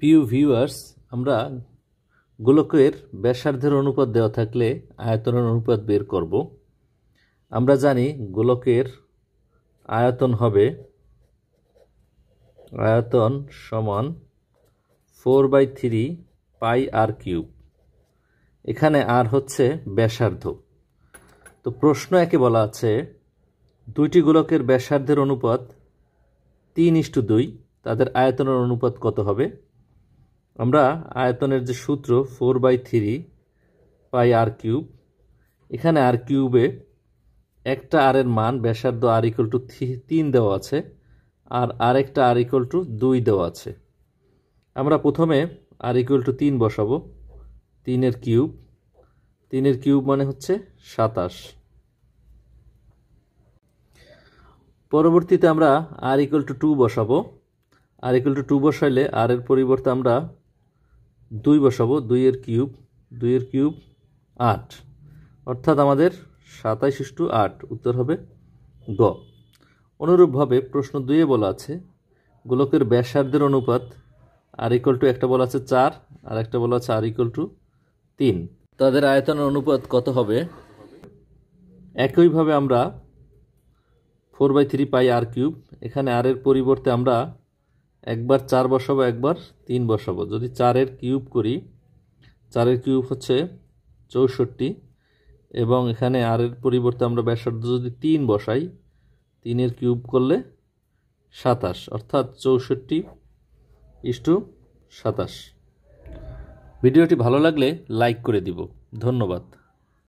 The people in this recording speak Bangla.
প্রিয় ভিউয়ার্স, আমরা গোলকের ব্যাসার্ধের অনুপাত দেওয়া থাকলে আয়তনের অনুপাত বের করব। আমরা জানি গোলকের আয়তন হবে আয়তন সমান 4/3 পাই আর কিউব। এখানে আর হচ্ছে ব্যাসার্ধ। তো প্রশ্ন একে বলা আছে দুইটি গোলকের ব্যাসার্ধের অনুপাত 3:2, তাদের আয়তনের অনুপাত কত হবে? আমরা আয়তনের যে সূত্র 4/3 পাই আর কিউব, এখানে আর কিউবে একটা আর এর মান ব্যাসার্ধ আর ইকুয়াল টু 3 দেওয়া আছে, আর আরেকটা আর ইকুয়াল টু 2 দেওয়া আছে। আমরা প্রথমে আর ইকুয়াল টু 3 বসাবো। 3 কিউব মানে হচ্ছে 27। পরবর্তীতে আমরা আর ইকুয়াল টু 2 বসাবো। আর ইকুয়াল টু 2 বসাইলে আর এর পরিবর্তে আমরা 2 বসাবো। 2 এর কিউব 8, অর্থাৎ আমাদের 27:8 উত্তর হবে গ। অনুরূপভাবে প্রশ্ন 2 এ বলা আছে গোলকের ব্যাসার্ধের অনুপাত আর ইকুয়াল টু, একটা বলা আছে 4 আর একটা বলা আছে আর ইকুয়াল টু 3, তাদের আয়তনের অনুপাত কত হবে? একইভাবে আমরা 4/3 পাই আর কিউব, এখানে আর এর পরিবর্তে আমরা একবার 4 বসাবো, একবার 3 বসাবো। যদি 4 এর কিউব করি, 4 এর কিউব হচ্ছে 64, এবং এখানে আর এর পরিবর্তে আমরা ব্যাসার্ধ যদি 3 বসাই, 3 এর কিউব করলে 27, অর্থাৎ 64:27। ভিডিওটি ভালো লাগলে লাইক করে দিব। ধন্যবাদ।